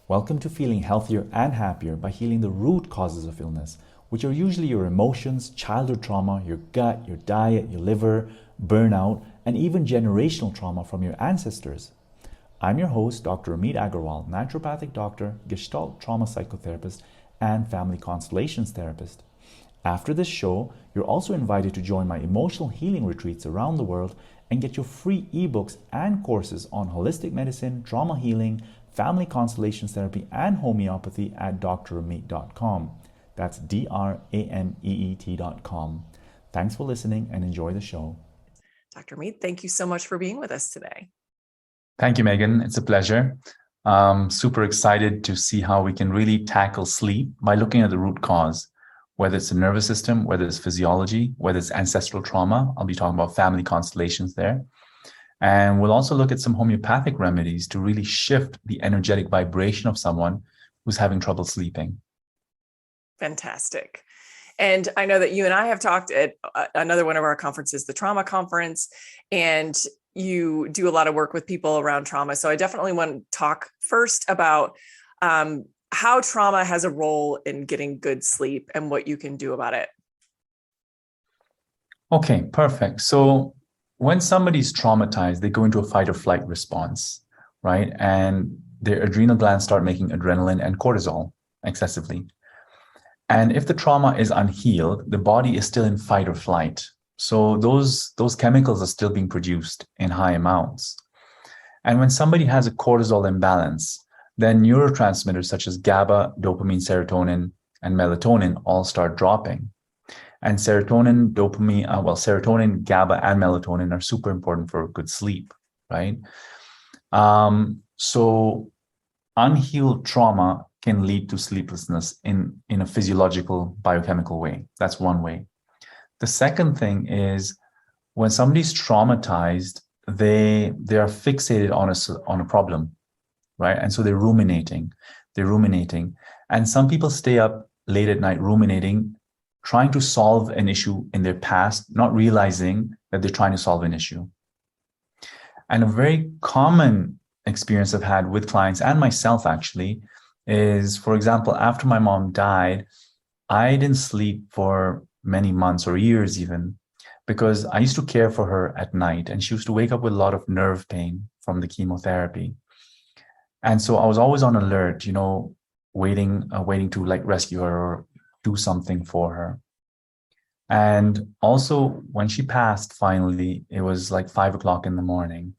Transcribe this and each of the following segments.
Welcome to feeling healthier and happier by healing the root causes of illness, which are usually your emotions, childhood trauma, your gut, your diet, your liver, burnout, and even generational trauma from your ancestors. I'm your host, Dr. Ameet Aggarwal, naturopathic doctor, Gestalt trauma psychotherapist, and family constellations therapist. After this show, you're also invited to join my emotional healing retreats around the world and get your free ebooks and courses on holistic medicine, trauma healing, family constellations therapy, and homeopathy at drameet.com. That's drameet.com. Thanks for listening and enjoy the show. Dr. Ameet, thank you so much for being with us today. Thank you, Megan. It's a pleasure. Super excited to see how we can really tackle sleep by looking at the root cause, whether it's the nervous system, whether it's physiology, whether it's ancestral trauma. I'll be talking about family constellations there. And we'll also look at some homeopathic remedies to really shift the energetic vibration of someone who's having trouble sleeping. Fantastic. And I know that you and I have talked at another one of our conferences, the trauma conference, and you do a lot of work with people around trauma. So I definitely want to talk first about how trauma has a role in getting good sleep and what you can do about it. Okay, perfect. So when somebody's traumatized, they go into a fight or flight response, right? And their adrenal glands start making adrenaline and cortisol excessively. And if the trauma is unhealed, the body is still in fight or flight. So those chemicals are still being produced in high amounts. And when somebody has a cortisol imbalance, then neurotransmitters such as GABA, dopamine, serotonin, and melatonin all start dropping. And serotonin, serotonin, GABA, and melatonin are super important for good sleep, right? So unhealed trauma can lead to sleeplessness in a physiological, biochemical way. That's one way. The second thing is when somebody's traumatized, they are fixated on a problem, right? And so they're ruminating. And some people stay up late at night ruminating, trying to solve an issue in their past, not realizing that they're trying to solve an issue. And a very common experience I've had with clients and myself actually is, for example, after my mom died, I didn't sleep for many months or years even, because I used to care for her at night and she used to wake up with a lot of nerve pain from the chemotherapy. And so I was always on alert, waiting to like rescue her or do something for her. And also when she passed, finally, it was like 5 o'clock in the morning.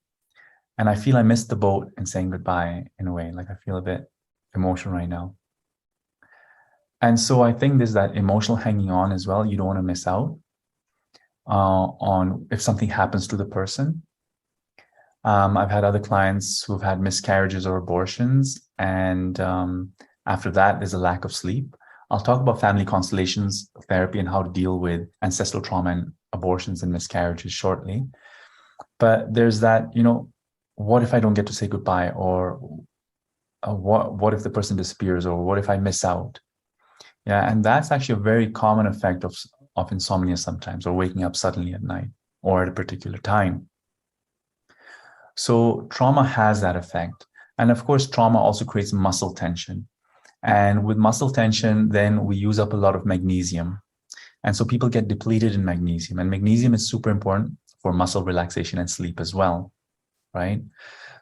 And I feel I missed the boat in saying goodbye in a way, like I feel a bit emotional right now. And so I think there's that emotional hanging on as well. You don't want to miss out on if something happens to the person. I've had other clients who've had miscarriages or abortions. And after that, there's a lack of sleep. I'll talk about family constellations therapy and how to deal with ancestral trauma and abortions and miscarriages shortly. But there's that, what if I don't get to say goodbye? Or what if the person disappears? Or what if I miss out? Yeah, and that's actually a very common effect of insomnia sometimes, or waking up suddenly at night or at a particular time. So trauma has that effect. And of course, trauma also creates muscle tension. And with muscle tension, then we use up a lot of magnesium. And so people get depleted in magnesium. And magnesium is super important for muscle relaxation and sleep as well, right?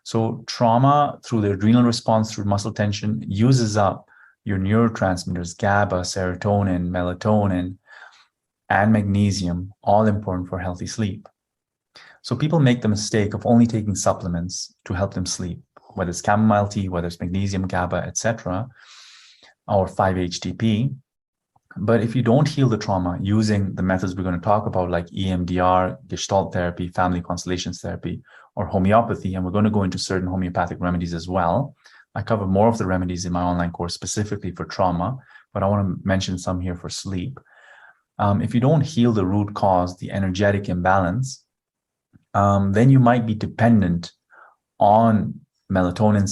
So trauma through the adrenal response, through muscle tension, uses up your neurotransmitters, GABA, serotonin, melatonin, and magnesium, all important for healthy sleep. So people make the mistake of only taking supplements to help them sleep, whether it's chamomile tea, whether it's magnesium, GABA, etc., or 5-HTP. But if you don't heal the trauma using the methods we're going to talk about, like EMDR, Gestalt therapy, family constellations therapy, or homeopathy, and we're going to go into certain homeopathic remedies as well. I cover more of the remedies in my online course specifically for trauma, but I want to mention some here for sleep. If you don't heal the root cause, the energetic imbalance, then you might be dependent on melatonin,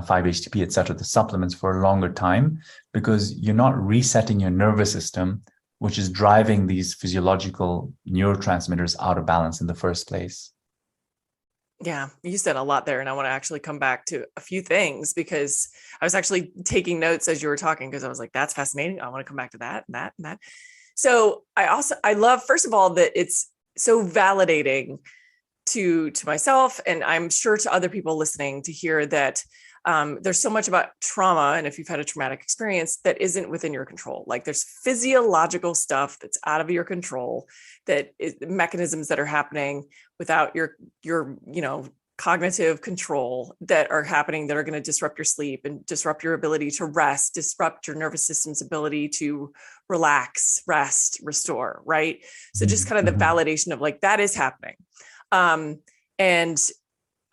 5-HTP, etc., the supplements for a longer time, because you're not resetting your nervous system, which is driving these physiological neurotransmitters out of balance in the first place. Yeah, you said a lot there, and I want to actually come back to a few things because I was actually taking notes as you were talking because I was like, that's fascinating. I want to come back to that and that and that. So I love, first of all, that it's so validating to myself, and I'm sure to other people listening, to hear that there's so much about trauma, and if you've had a traumatic experience, that isn't within your control. Like there's physiological stuff that's out of your control, that is mechanisms that are happening without your cognitive control, that are happening, that are going to disrupt your sleep and disrupt your ability to rest, disrupt your nervous system's ability to relax, rest, restore, right? So just kind of the validation of like, that is happening. And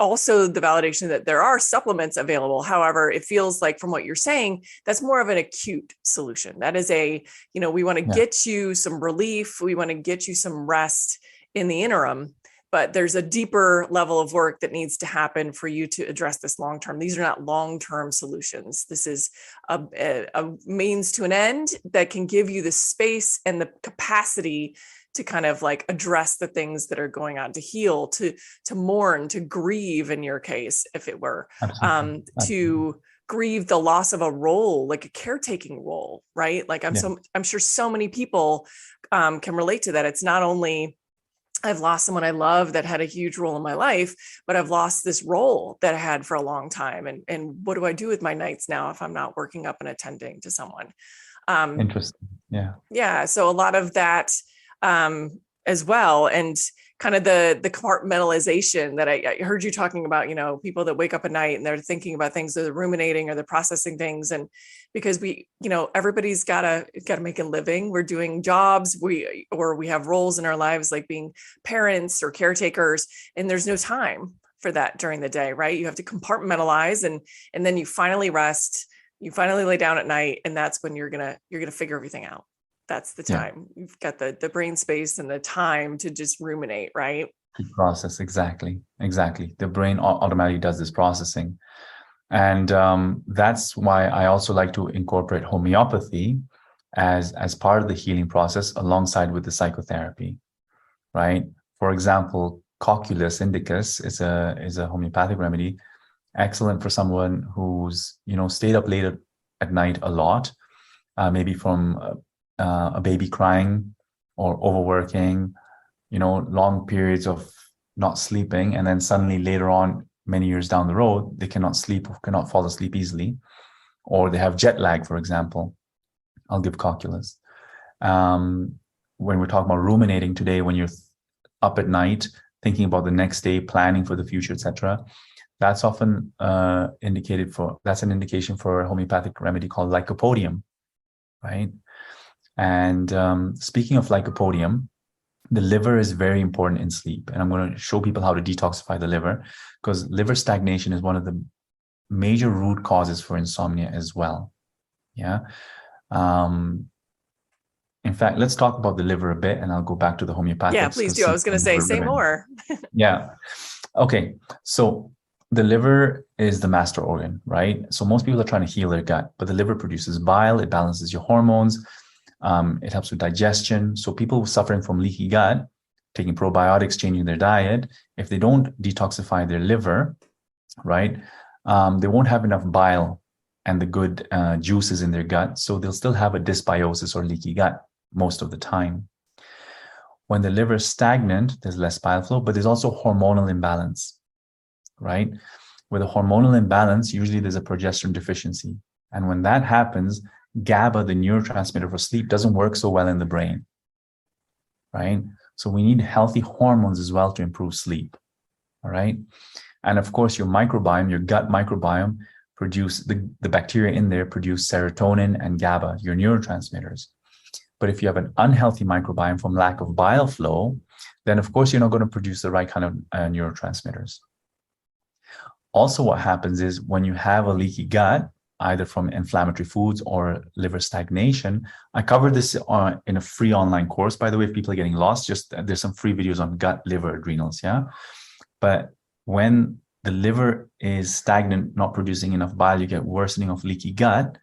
also the validation that there are supplements available. However, it feels like from what you're saying, that's more of an acute solution. That is we want to get you some relief. We want to get you some rest in the interim, but there's a deeper level of work that needs to happen for you to address this long-term. These are not long-term solutions. This is a means to an end that can give you the space and the capacity to kind of like address the things that are going on, to heal, to mourn, to grieve in your case, if it were, to grieve the loss of a role, like a caretaking role, right? Like I'm sure so many people can relate to that. It's not only I've lost someone I love that had a huge role in my life, but I've lost this role that I had for a long time. And what do I do with my nights now if I'm not working up and attending to someone? Interesting. Yeah. Yeah. So a lot of that as well. And kind of the compartmentalization that I heard you talking about, people that wake up at night and they're thinking about things, they're ruminating or they're processing things. And because everybody's gotta make a living. We're doing jobs, we have roles in our lives, like being parents or caretakers, and there's no time for that during the day, right? You have to compartmentalize and then you finally rest, you finally lay down at night, and that's when you're gonna figure everything out. That's the time. You've got the brain space and the time to just ruminate, right? To process. Exactly. The brain automatically does this processing. And that's why I also like to incorporate homeopathy as part of the healing process alongside with the psychotherapy, right? For example, Cocculus indicus is a homeopathic remedy, excellent for someone who's, stayed up late at night a lot, maybe from a baby crying or overworking, long periods of not sleeping. And then suddenly later on, many years down the road, they cannot sleep or cannot fall asleep easily, or they have jet lag, for example. I'll give Cocculus. When we're talking about ruminating today, when you're up at night, thinking about the next day, planning for the future, etc., that's often that's an indication for a homeopathic remedy called lycopodium, right? And speaking of lycopodium, the liver is very important in sleep. And I'm going to show people how to detoxify the liver, because liver stagnation is one of the major root causes for insomnia as well. Yeah. In fact, let's talk about the liver a bit, and I'll go back to the homeopathics. Yeah, please do. I was going to say more. Yeah. Okay. So the liver is the master organ, right? So most people are trying to heal their gut, but the liver produces bile. It balances your hormones. It helps with digestion. So people suffering from leaky gut, taking probiotics, changing their diet, if they don't detoxify their liver, right, they won't have enough bile and the good juices in their gut. So they'll still have a dysbiosis or leaky gut most of the time. When the liver is stagnant, there's less bile flow, but there's also hormonal imbalance, right? With a hormonal imbalance, usually there's a progesterone deficiency. And when that happens, GABA, the neurotransmitter for sleep, doesn't work so well in the brain, right? So we need healthy hormones as well to improve sleep, all right? And of course, your microbiome, your gut microbiome, produce the bacteria in there produce serotonin and GABA, your neurotransmitters. But if you have an unhealthy microbiome from lack of bile flow, then of course, you're not going to produce the right kind of neurotransmitters. Also, what happens is when you have a leaky gut, either from inflammatory foods or liver stagnation. I covered this in a free online course, by the way, if people are getting lost, there's some free videos on gut, liver, adrenals, yeah? But when the liver is stagnant, not producing enough bile, you get worsening of leaky gut,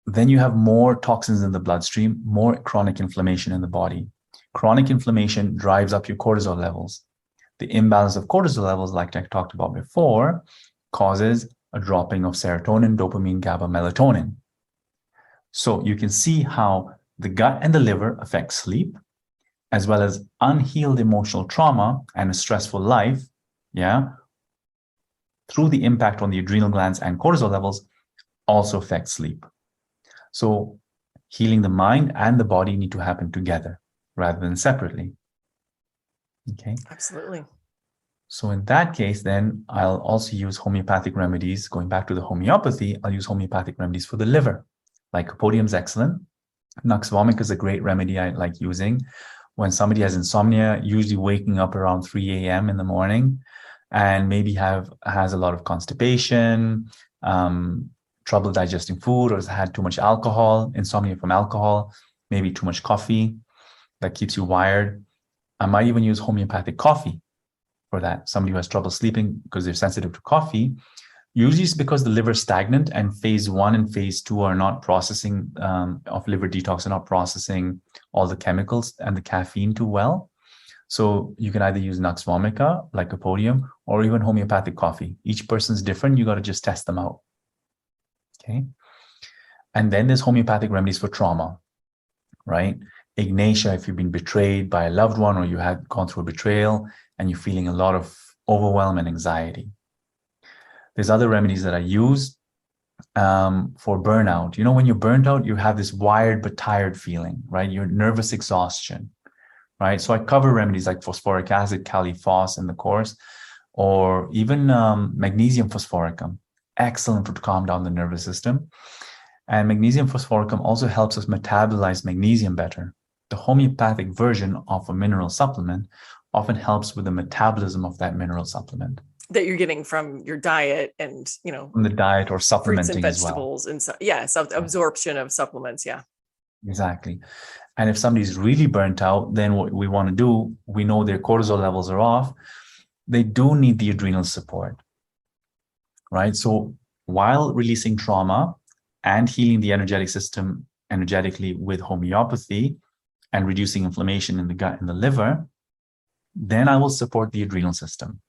then you have more toxins in the bloodstream, more chronic inflammation in the body. Chronic inflammation drives up your cortisol levels. The imbalance of cortisol levels, like I talked about before, causes a dropping of serotonin, dopamine, GABA, melatonin. So you can see how the gut and the liver affect sleep, as well as unhealed emotional trauma and a stressful life, through the impact on the adrenal glands and cortisol levels also affect sleep. So healing the mind and the body need to happen together rather than separately. Okay. Absolutely. So in that case, then I'll also use homeopathic remedies. Going back to the homeopathy, I'll use homeopathic remedies for the liver. Lycopodium is excellent. Nux vomica is a great remedy I like using. When somebody has insomnia, usually waking up around 3 a.m. in the morning, and maybe has a lot of constipation, trouble digesting food, or has had too much alcohol, insomnia from alcohol, maybe too much coffee that keeps you wired. I might even use homeopathic coffee for that. Somebody who has trouble sleeping because they're sensitive to coffee, usually it's because the liver is stagnant and phase 1 and phase 2 are not processing of liver detox, are not processing all the chemicals and the caffeine too well. So you can either use Nux vomica, Lycopodium, or even homeopathic coffee. Each person's different. You got to just test them out. Okay. And then there's homeopathic remedies for trauma, right? Ignatia, if you've been betrayed by a loved one or you had gone through a betrayal and you're feeling a lot of overwhelm and anxiety. There's other remedies that I use for burnout. You know, when you're burnt out, you have this wired but tired feeling, right? Your nervous exhaustion, right? So I cover remedies like phosphoric acid, Cali-Phos in the course, or even magnesium phosphoricum, excellent to calm down the nervous system. And magnesium phosphoricum also helps us metabolize magnesium better. The homeopathic version of a mineral supplement often helps with the metabolism of that mineral supplement that you're getting from your diet and, you know, from the diet or supplementing fruits and as well. vegetables and so, absorption of supplements. Yeah, exactly. And if somebody's really burnt out, then what we want to do, we know their cortisol levels are off. They do need the adrenal support, right? So while releasing trauma and healing the energetic system energetically with homeopathy and reducing inflammation in the gut and the liver, then I will support the adrenal system,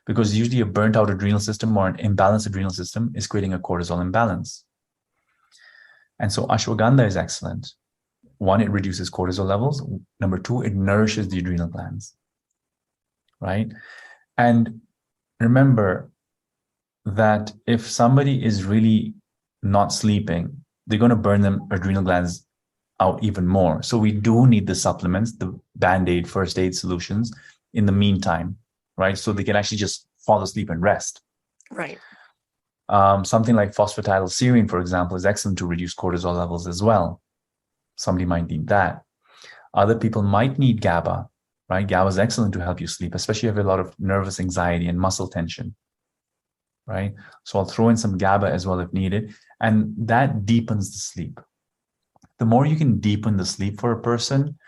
because usually a burnt out adrenal system or an imbalanced adrenal system is creating a cortisol imbalance. And so ashwagandha is excellent. 1, it reduces cortisol levels. Number 2, it nourishes the adrenal glands, right? And remember that if somebody is really not sleeping, they're going to burn them adrenal glands out even more. So we do need the supplements, the Band-Aid, first aid solutions in the meantime, right? So they can actually just fall asleep and rest. right. Something like phosphatidylserine, for example, is excellent to reduce cortisol levels as well. Somebody might need that. Other people might need GABA, right? GABA is excellent to help you sleep, especially if you have a lot of nervous anxiety and muscle tension, right? So I'll throw in some GABA as well if needed, and that deepens the sleep. The more you can deepen the sleep for a person,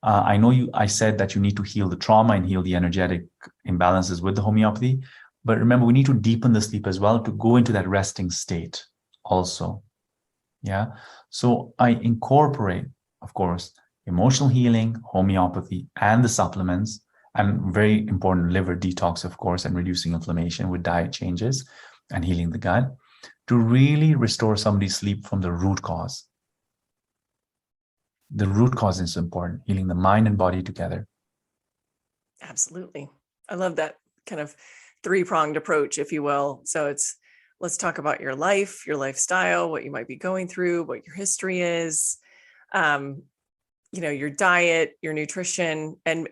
I said that you need to heal the trauma and heal the energetic imbalances with the homeopathy, but remember, we need to deepen the sleep as well to go into that resting state also. Yeah. So I incorporate, of course, emotional healing, homeopathy, and the supplements, and very important liver detox, of course, and reducing inflammation with diet changes and healing the gut to really restore somebody's sleep from the root cause. The root cause is important, healing the mind and body together. Absolutely. I love that kind of 3-pronged approach, if you will. So let's talk about your life, your lifestyle, what you might be going through, what your history is, your diet, your nutrition, and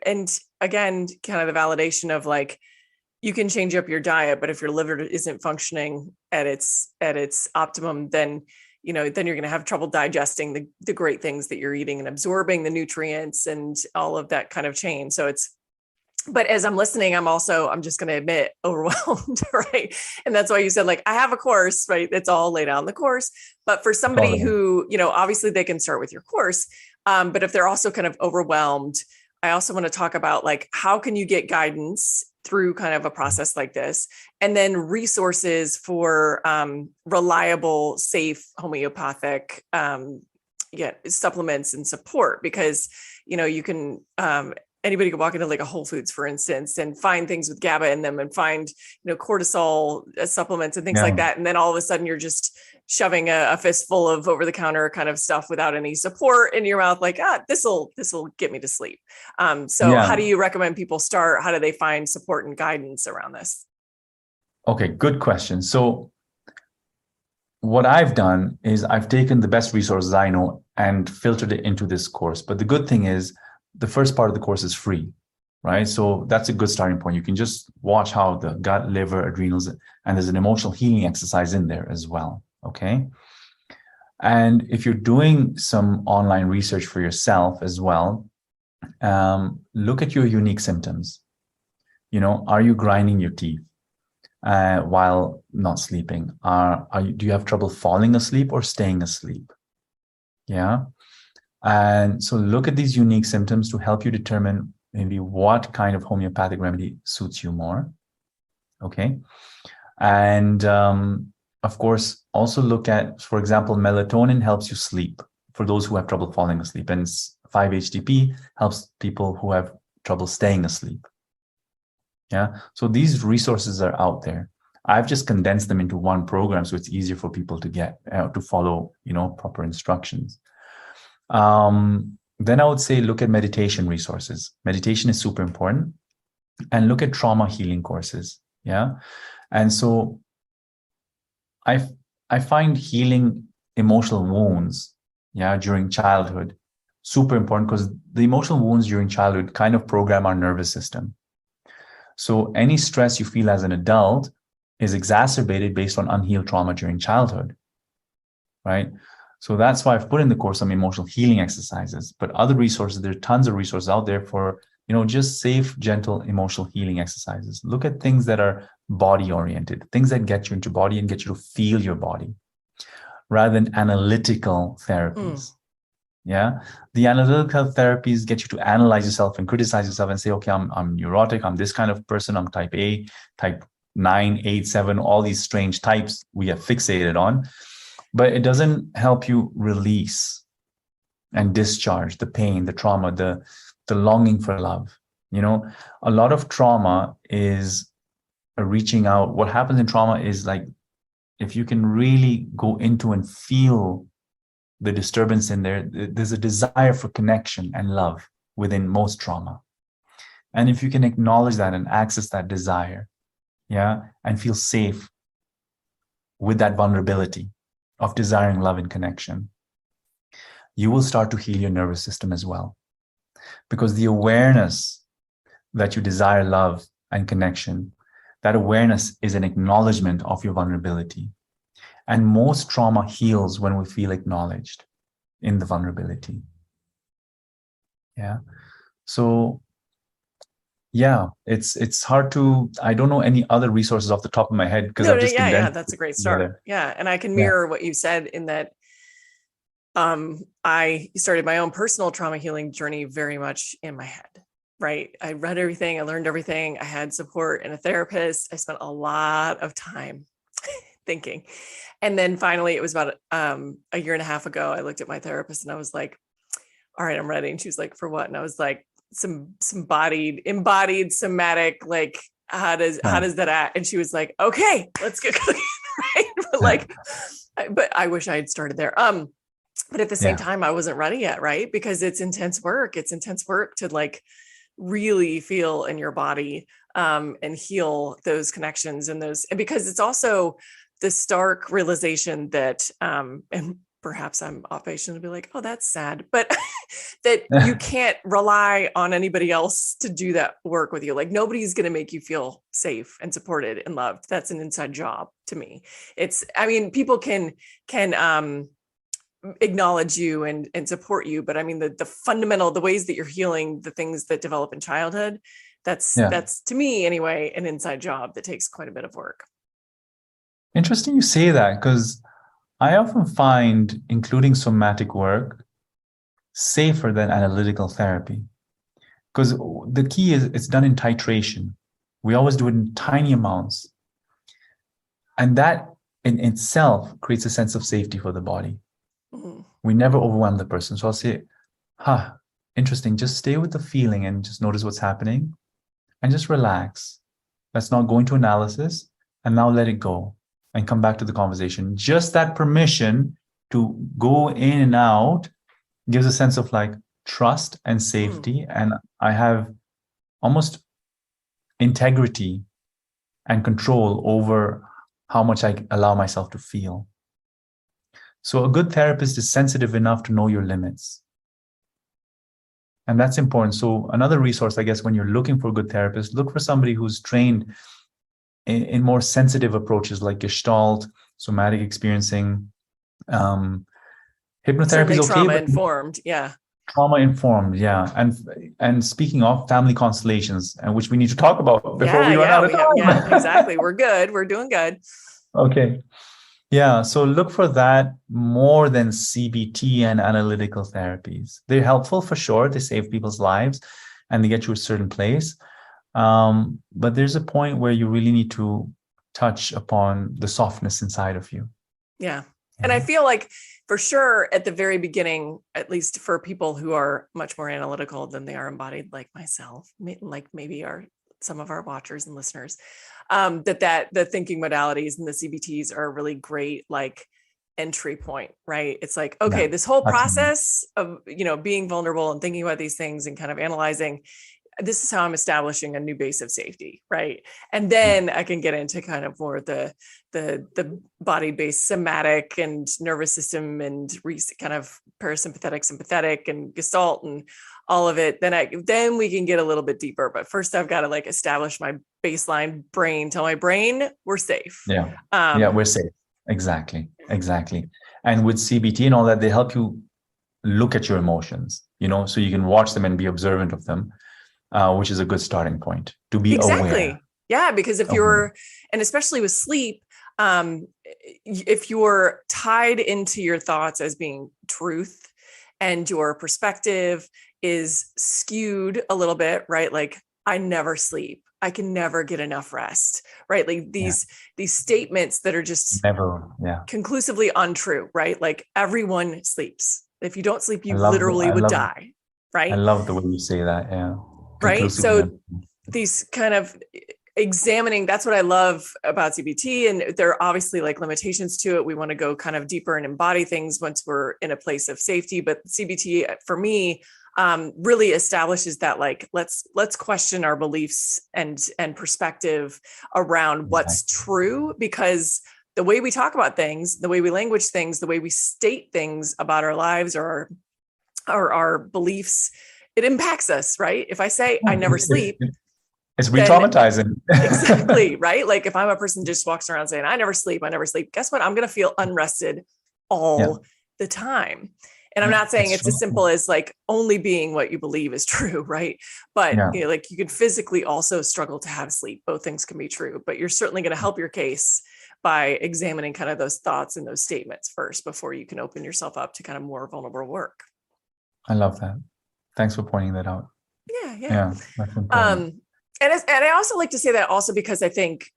again, kind of the validation of like, you can change up your diet, but if your liver isn't functioning at its optimum, then you're going to have trouble digesting the great things that you're eating and absorbing the nutrients and all of that kind of chain. So but as I'm listening, I'm just going to admit, overwhelmed, right? And that's why you said, like, I have a course, right? It's all laid out in the course. But for somebody who, obviously they can start with your course. But if they're also kind of overwhelmed, I also want to talk about, like, how can you get guidance through kind of a process like this, and then resources for reliable, safe homeopathic supplements and support, because you can anybody could walk into like a Whole Foods, for instance, and find things with GABA in them and find, cortisol supplements and things like that. And then all of a sudden you're just shoving a fistful of over-the-counter kind of stuff without any support in your mouth, like, this'll get me to sleep. So how do you recommend people start? How do they find support and guidance around this? Okay, good question. So what I've done is I've taken the best resources I know and filtered it into this course. But the good thing is the first part of the course is free, right? So that's a good starting point. You can just watch how the gut, liver, adrenals, and there's an emotional healing exercise in there as well. Okay. And if you're doing some online research for yourself as well, look at your unique symptoms. Are you grinding your teeth while not sleeping? Do you have trouble falling asleep or staying asleep? Yeah. And so look at these unique symptoms to help you determine maybe what kind of homeopathic remedy suits you more. Okay. And of course, also look at, for example, melatonin helps you sleep for those who have trouble falling asleep, and 5-HTP helps people who have trouble staying asleep. Yeah. So these resources are out there. I've just condensed them into one program, so it's easier for people to get to follow, proper instructions. Then I would say look at meditation resources. Meditation is super important, and look at trauma healing courses. Yeah. And so I find healing emotional wounds, during childhood super important, because the emotional wounds during childhood kind of program our nervous system. So any stress you feel as an adult is exacerbated based on unhealed trauma during childhood, right? So that's why I've put in the course some emotional healing exercises. But other resources, there are tons of resources out there for, just safe, gentle, emotional healing exercises. Look at things that are body oriented, things that get you into body and get you to feel your body, rather than analytical therapies. Yeah. The analytical therapies get you to analyze yourself and criticize yourself and say, okay, I'm neurotic. I'm this kind of person. I'm type A, type 9, 8, 7, all these strange types we have fixated on. But it doesn't help you release and discharge the pain, the trauma, the longing for love. A lot of trauma is a reaching out. What happens in trauma is, like, if you can really go into and feel the disturbance in there, there's a desire for connection and love within most trauma. And if you can acknowledge that and access that desire, and feel safe with that vulnerability of desiring love and connection, you will start to heal your nervous system as well. Because the awareness that you desire love and connection, that awareness is an acknowledgement of your vulnerability. And most trauma heals when we feel acknowledged in the vulnerability. Yeah. So, it's hard to, I don't know any other resources off the top of my head, because I've just condensed. That's a great start. Together. Yeah. And I can mirror what you said in that I started my own personal trauma healing journey very much in my head, right? I read everything, I learned everything, I had support and a therapist. I spent a lot of time thinking. And then finally, it was about a year and a half ago, I looked at my therapist and I was like, all right, I'm ready. And she was like, for what? And I was like, some embodied somatic, like, how does that act? And she was like, okay, let's get going. Right. But I wish I had started there. But at the same time, I wasn't ready yet, right? Because it's intense work. It's intense work to, like, really feel in your body and heal those connections and because it's also the stark realization that, and perhaps I'm off base and be like, oh, that's sad, but that you can't rely on anybody else to do that work with you. Like, nobody's going to make you feel safe and supported and loved. That's an inside job to me. People can acknowledge you and support you, but I mean, the fundamental, the ways that you're healing the things that develop in childhood, that's to me anyway, an inside job that takes quite a bit of work. Interesting you say that, because I often find including somatic work safer than analytical therapy, because the key is it's done in titration. We always do it in tiny amounts, and that in itself creates a sense of safety for the body. We never overwhelm the person. So I'll say, interesting. Just stay with the feeling and just notice what's happening and just relax. Let's not go into analysis, and now let it go and come back to the conversation. Just that permission to go in and out gives a sense of like trust and safety. And I have almost integrity and control over how much I allow myself to feel. So a good therapist is sensitive enough to know your limits. And that's important. So another resource, I guess, when you're looking for a good therapist, look for somebody who's trained in more sensitive approaches like Gestalt, somatic experiencing. Hypnotherapy is okay, trauma informed, yeah. Trauma informed, yeah. And speaking of family constellations, and which we need to talk about before we run out of time. Yeah, exactly. We're good. We're doing good. Okay. Yeah. So look for that more than CBT and analytical therapies. They're helpful for sure. They save people's lives and they get you a certain place. But there's a point where you really need to touch upon the softness inside of you. Yeah. And I feel like for sure at the very beginning, at least for people who are much more analytical than they are embodied, like myself, like maybe some of our watchers and listeners, that the thinking modalities and the CBTs are a really great like entry point, right? It's like, okay, this whole process of, being vulnerable and thinking about these things and kind of analyzing, this is how I'm establishing a new base of safety, right? And then I can get into kind of more the body-based somatic and nervous system and kind of parasympathetic, sympathetic, and Gestalt and all of it. Then we can get a little bit deeper. But first, I've got to like establish my baseline brain. Tell my brain we're safe. Yeah, we're safe. Exactly. And with CBT and all that, they help you look at your emotions, so you can watch them and be observant of them. Which is a good starting point to be aware. Yeah, because if you're, and especially with sleep, if you're tied into your thoughts as being truth and your perspective is skewed a little bit, right? Like, I never sleep. I can never get enough rest, right? Like these statements that are just conclusively untrue, right? Like everyone sleeps. If you don't sleep, you literally would die, right? I love the way you say that. Yeah. Right. So these kind of examining, that's what I love about CBT. And there are obviously like limitations to it. We want to go kind of deeper and embody things once we're in a place of safety. But CBT for me really establishes that like, let's question our beliefs and perspective around what's true, because the way we talk about things, the way we language things, the way we state things about our lives or our beliefs, it impacts us, right? If I say I never sleep, it's re-traumatizing. Exactly, right? Like if I'm a person just walks around saying I never sleep, guess what? I'm going to feel unrested all the time. And I'm not saying it's as simple as like only being what you believe is true, right? But like you could physically also struggle to have sleep. Both things can be true, but you're certainly going to help your case by examining kind of those thoughts and those statements first before you can open yourself up to kind of more vulnerable work. I love that. Thanks for pointing that out. Yeah. And I also like to say that also because I think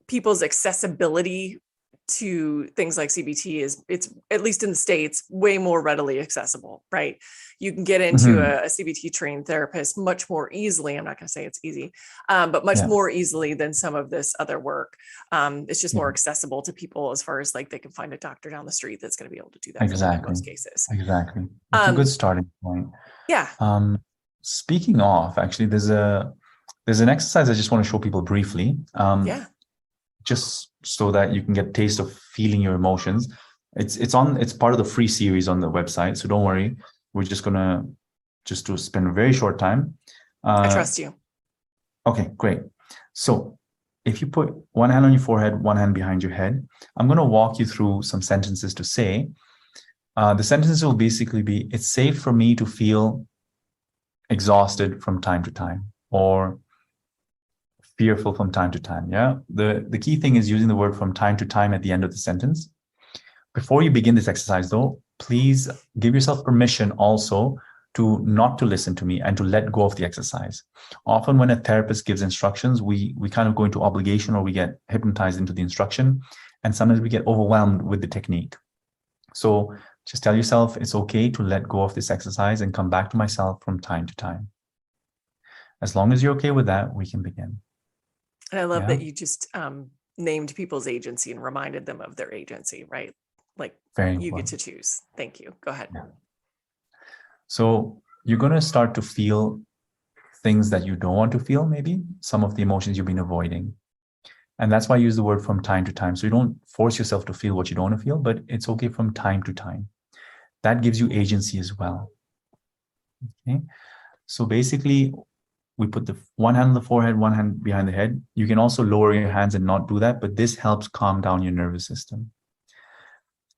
people's accessibility to things like CBT it's at least in the States, way more readily accessible, right? You can get into a CBT trained therapist much more easily. I'm not going to say it's easy, but much more easily than some of this other work. It's just more accessible to people as far as like they can find a doctor down the street that's going to be able to do that for them in most cases. Exactly. It's a good starting point. Yeah. Speaking of, actually, there's an exercise I just want to show people briefly. Just so that you can get a taste of feeling your emotions. It's part of the free series on the website. So don't worry. We're just gonna to spend a very short time. I trust you. Okay, great. So if you put one hand on your forehead, one hand behind your head, I'm gonna walk you through some sentences to say. The sentences will basically be, it's safe for me to feel exhausted from time to time, or fearful from time to time. The key thing is using the word from time to time at the end of the sentence. Before you begin this exercise though, please give yourself permission also to not to listen to me and to let go of the exercise. Often when a therapist gives instructions, we kind of go into obligation or we get hypnotized into the instruction, and sometimes we get overwhelmed with the technique. So Just tell yourself it's okay to let go of this exercise and come back to myself from time to time. As long as you're okay with that, we can begin. And I love Yeah. that you just named people's agency and reminded them of their agency, right? Like Very you important. get to choose. Thank you. Go ahead. Yeah. So you're going to start to feel things that you don't want to feel, maybe some of the emotions you've been avoiding. And that's why I use the word from time to time. So you don't force yourself to feel what you don't want to feel, but it's okay from time to time. That gives you agency as well. Okay. So basically, we put the one hand on the forehead, one hand behind the head. You can also lower your hands and not do that, but this helps calm down your nervous system.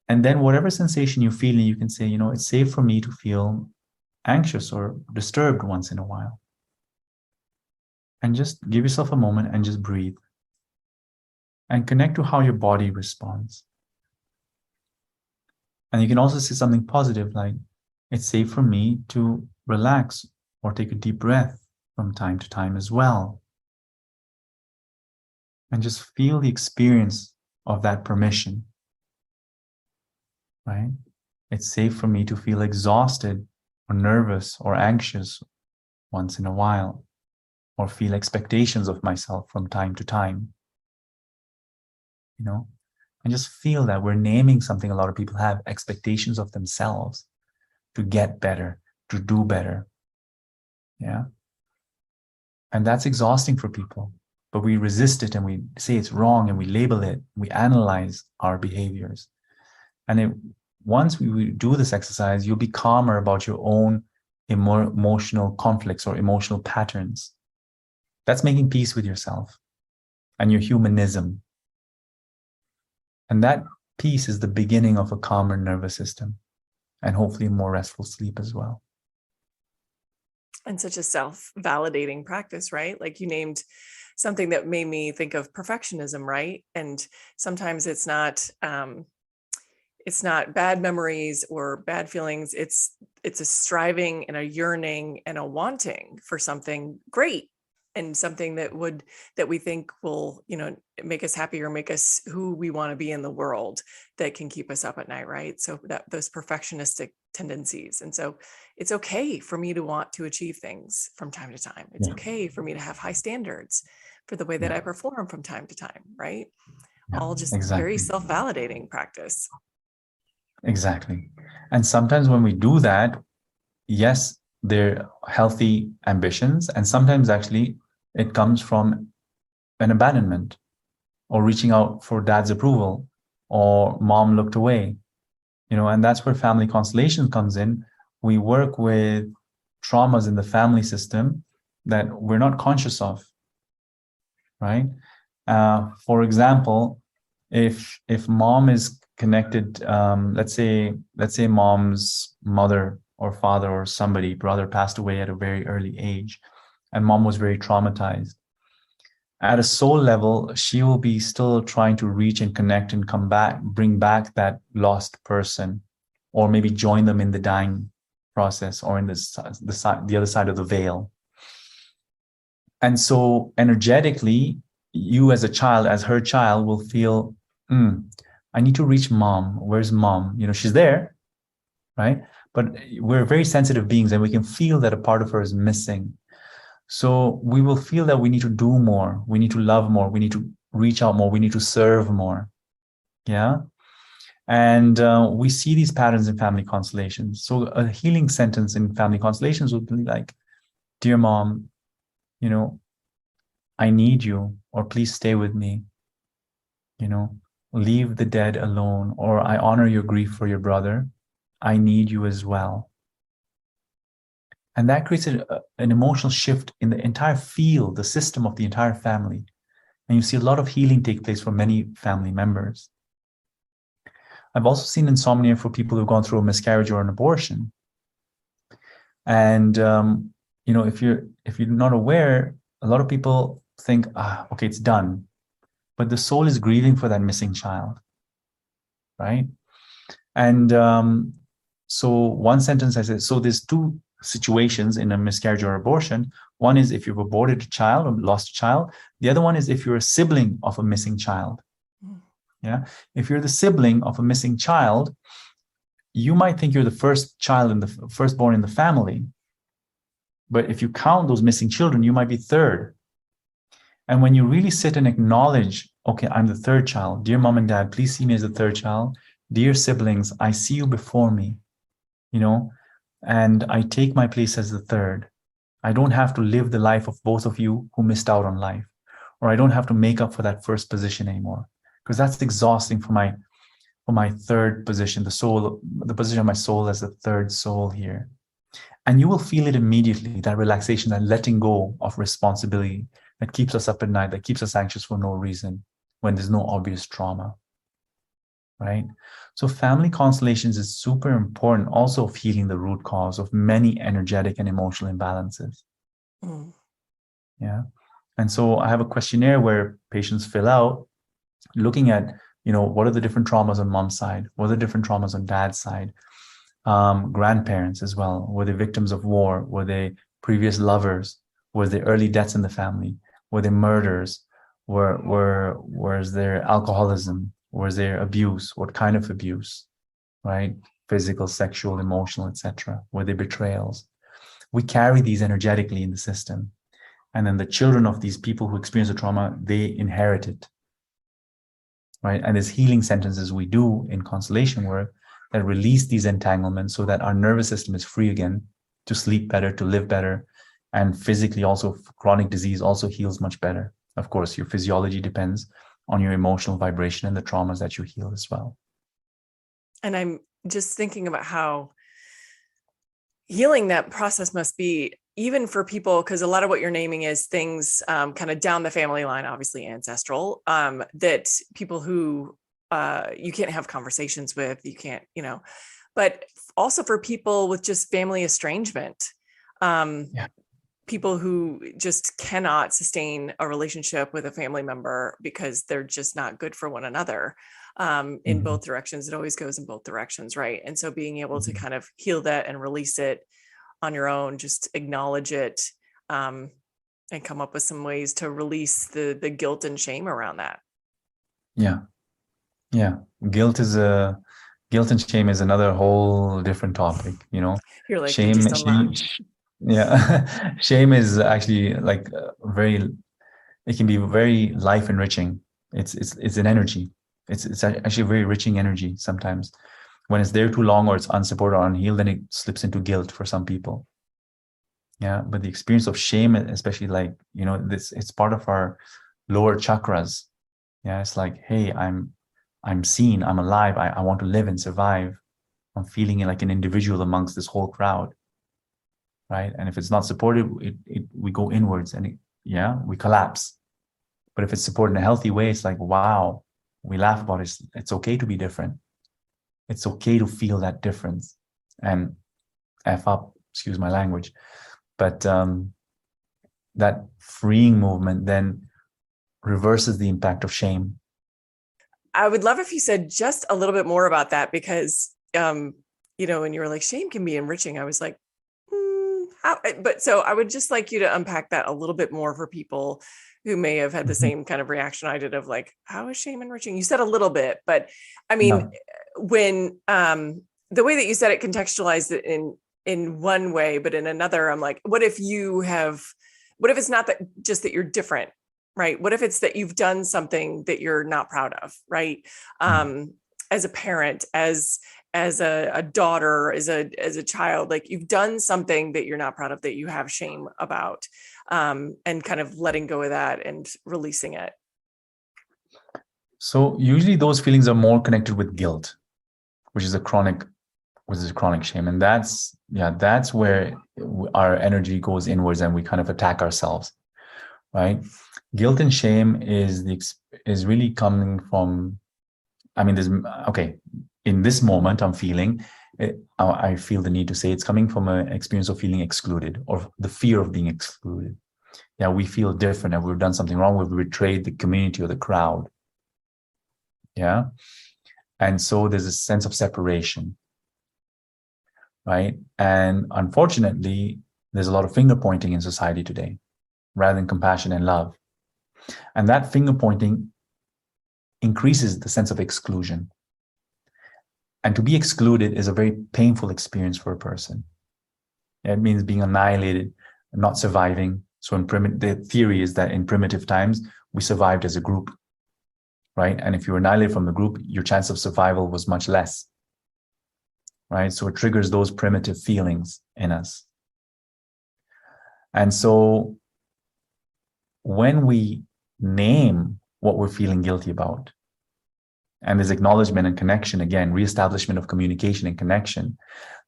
And then whatever sensation you're feeling, you can say, you know, it's safe for me to feel anxious or disturbed once in a while. And just give yourself a moment and just breathe. And connect to how your body responds. And you can also say something positive like, it's safe for me to relax or take a deep breath from time to time as well. And just feel the experience of that permission, right? It's safe for me to feel exhausted or nervous or anxious once in a while, or feel expectations of myself from time to time. You know, and just feel that we're naming something a lot of people have, expectations of themselves to get better, to do better. Yeah. And that's exhausting for people, but we resist it and we say it's wrong and we label it, we analyze our behaviors. And once we do this exercise, you'll be calmer about your own emotional conflicts or emotional patterns. That's making peace with yourself and your humanism. And that peace is the beginning of a calmer nervous system and hopefully a more restful sleep as well. And such a self-validating practice, right? Like you named something that made me think of perfectionism, right? And sometimes it's not bad memories or bad feelings. It's a striving and a yearning and a wanting for something great and something that we think will, you know, make us happy or make us who we want to be in the world, that can keep us up at night, right? So that those perfectionistic tendencies. And so it's okay for me to want to achieve things from time to time. It's okay for me to have high standards for the way that I perform from time to time, right? All just very self-validating practice. Exactly. And sometimes when we do that, yes, they're healthy ambitions. And sometimes actually it comes from an abandonment or reaching out for dad's approval or mom looked away, you know, and that's where family constellation comes in. We work with traumas in the family system that we're not conscious of, right? For example, if mom is connected, let's say mom's mother or father or somebody, brother passed away at a very early age, and mom was very traumatized. At a soul level, she will be still trying to reach and connect and come back, bring back that lost person, or maybe join them in the dying process or in the other side of the veil. And so energetically, you as a child, as her child, will feel, I need to reach mom. Where's mom? You know, she's there, right? But we're very sensitive beings and we can feel that a part of her is missing. So we will feel that we need to do more. We need to love more. We need to reach out more. We need to serve more. Yeah. And we see these patterns in family constellations. So a healing sentence in family constellations would be like, dear mom, you know, I need you, or please stay with me. You know, leave the dead alone, or I honor your grief for your brother. I need you as well. And that creates an emotional shift in the entire field, the system of the entire family. And you see a lot of healing take place for many family members. I've also seen insomnia for people who've gone through a miscarriage or an abortion. And, you know, if you're not aware, a lot of people think, okay, it's done. But the soul is grieving for that missing child, right? And so one sentence I said, so there's two situations in a miscarriage or abortion. One is if you've aborted a child or lost a child. The other one is if you're a sibling of a missing child. Yeah. If you're the sibling of a missing child, you might think you're the first child in the firstborn in the family, but if you count those missing children, you might be third. And when you really sit and acknowledge, okay, I'm the third child. Dear mom and dad, please see me as the third child. Dear siblings, I see you before me, and I take my place as the third. I don't have to live the life of both of you who missed out on life, or I don't have to make up for that first position anymore, because that's exhausting for my third position, the position of my soul as the third soul here. And you will feel it immediately, that relaxation, that letting go of responsibility that keeps us up at night, that keeps us anxious for no reason when there's no obvious trauma, right? So family constellations is super important also of healing the root cause of many energetic and emotional imbalances. Yeah. And so I have a questionnaire where patients fill out looking at, what are the different traumas on mom's side? What are the different traumas on dad's side? Grandparents as well. Were they victims of war? Were they previous lovers? Were there early deaths in the family? Were there murders? Was there alcoholism? Was there abuse? What kind of abuse? Right? Physical, sexual, emotional, etc. Were there betrayals? We carry these energetically in the system. And then the children of these people who experience the trauma, they inherit it. Right? And there's healing sentences we do in constellation work that release these entanglements so that our nervous system is free again to sleep better, to live better. And physically also, chronic disease also heals much better. Of course, your physiology depends on your emotional vibration and the traumas that you heal as well. And I'm just thinking about how healing that process must be, even for people, because a lot of what you're naming is things kind of down the family line, obviously ancestral, that people who you can't have conversations with, you can't, but also for people with just family estrangement, people who just cannot sustain a relationship with a family member because they're just not good for one another in both directions. It always goes in both directions, right? And so being able to kind of heal that and release it on your own, just acknowledge it and come up with some ways to release the guilt and shame around that. Yeah. Guilt and shame is another whole different topic, You're like, shame, shame is actually like it can be very life enriching. It's an energy. It's actually a very enriching energy sometimes. When it's there too long or it's unsupported or unhealed, then it slips into guilt for some people. Yeah, but the experience of shame, especially it's part of our lower chakras. Yeah, it's like, hey, I'm seen, I'm alive, I want to live and survive. I'm feeling like an individual amongst this whole crowd, right? And if it's not supported, we go inwards and we collapse. But if it's supported in a healthy way, it's like, wow, we laugh about it. It's okay to be different. It's okay to feel that difference and F up, excuse my language. But that freeing movement then reverses the impact of shame. I would love if you said just a little bit more about that, because, when you were like, shame can be enriching, I was like, how? But so I would just like you to unpack that a little bit more for people who may have had the same kind of reaction I did of like, how is shame enriching? You said a little bit, but I mean, when the way that you said it contextualized it in one way, but in another, I'm like, what if it's not that just that you're different, right? What if it's that you've done something that you're not proud of, right? As a parent, as a daughter, as a child, like you've done something that you're not proud of, that you have shame about, and kind of letting go of that and releasing it. So usually those feelings are more connected with guilt, which is a chronic shame. And that's where our energy goes inwards and we kind of attack ourselves, right? Guilt and shame is really coming from, in this moment I'm feeling, I feel the need to say it's coming from an experience of feeling excluded or the fear of being excluded. Yeah, we feel different and we've done something wrong. We've betrayed the community or the crowd. Yeah. And so there's a sense of separation, right? And unfortunately, there's a lot of finger pointing in society today rather than compassion and love. And that finger pointing increases the sense of exclusion. And to be excluded is a very painful experience for a person. It means being annihilated, not surviving. So the theory is that in primitive times, we survived as a group, right? And if you were annihilated from the group, your chance of survival was much less, right? So it triggers those primitive feelings in us. And so when we name what we're feeling guilty about, and there's acknowledgement and connection, again, reestablishment of communication and connection,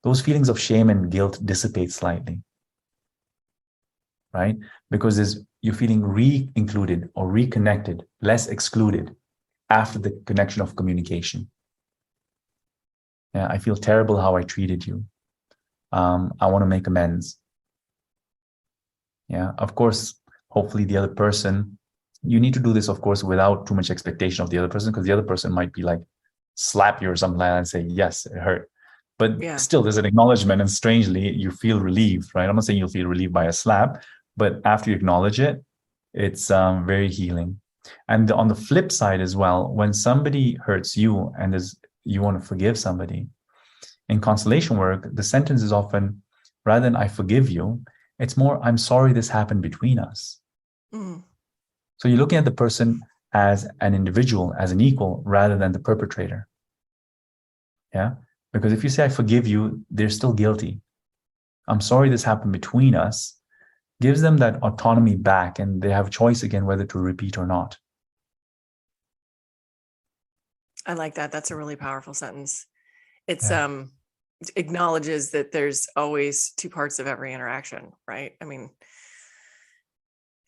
those feelings of shame and guilt dissipate slightly, right? Because you're feeling re-included or reconnected, less excluded after the connection of communication. Yeah, I feel terrible how I treated you. I want to make amends. Yeah, of course, hopefully the other person, you need to do this, of course, without too much expectation of the other person, because the other person might be like, slap you or something like that and say, yes, it hurt. But still, there's an acknowledgement, and strangely, you feel relieved, right? I'm not saying you'll feel relieved by a slap, but after you acknowledge it, it's very healing. And on the flip side as well, when somebody hurts you and you want to forgive somebody, in constellation work, the sentence is often, rather than I forgive you, it's more, I'm sorry this happened between us. Mm. So you're looking at the person as an individual, as an equal, rather than the perpetrator. Yeah? Because if you say, I forgive you, they're still guilty. I'm sorry this happened between us, gives them that autonomy back, and they have a choice again whether to repeat or not. I like that. That's a really powerful sentence. It's acknowledges that there's always two parts of every interaction, right? I mean,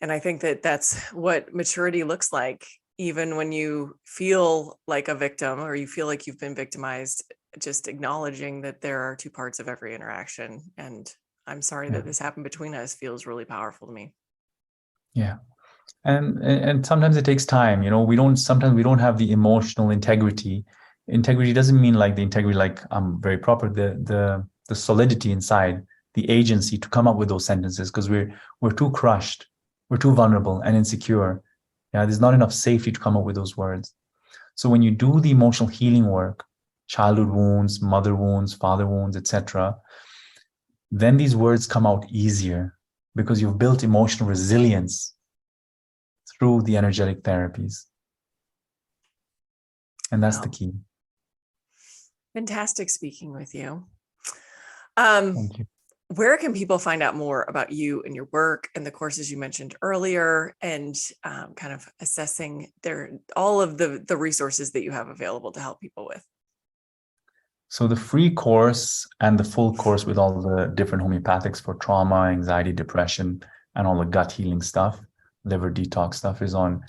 and I think that that's what maturity looks like, even when you feel like a victim or you feel like you've been victimized, just acknowledging that there are two parts of every interaction. And I'm sorry that this happened between us feels really powerful to me. Yeah. And sometimes it takes time, sometimes we don't have the emotional integrity. Integrity doesn't mean like the integrity, like I'm very proper, the solidity inside, the agency to come up with those sentences, because we're too crushed, we're too vulnerable and insecure. Yeah, there's not enough safety to come up with those words. So when you do the emotional healing work, childhood wounds, mother wounds, father wounds, etc., then these words come out easier because you've built emotional resilience through the energetic therapies. And that's the key. Fantastic speaking with you. Thank you. Where can people find out more about you and your work and the courses you mentioned earlier, and kind of assessing all of the resources that you have available to help people with? So the free course and the full course with all the different homeopathics for trauma, anxiety, depression, and all the gut healing stuff, liver detox stuff, is on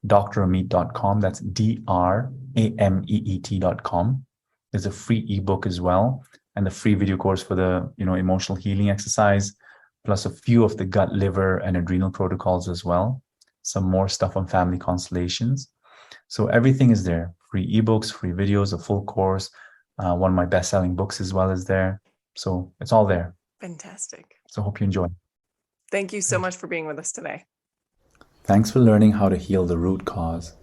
drameet.com. That's drameet.com. There's a free ebook as well, and the free video course for the emotional healing exercise, plus a few of the gut, liver, and adrenal protocols as well. Some more stuff on family constellations. So everything is there. Free ebooks, free videos, a full course. One of my best-selling books as well is there. So it's all there. Fantastic. So hope you enjoy. Thank you so much for being with us today. Thanks for learning how to heal the root cause.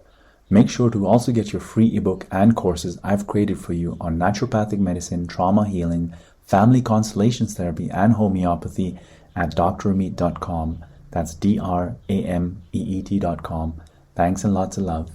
Make sure to also get your free ebook and courses I've created for you on naturopathic medicine, trauma healing, family constellations therapy, and homeopathy at drameet.com. That's drameet.com. Thanks and lots of love.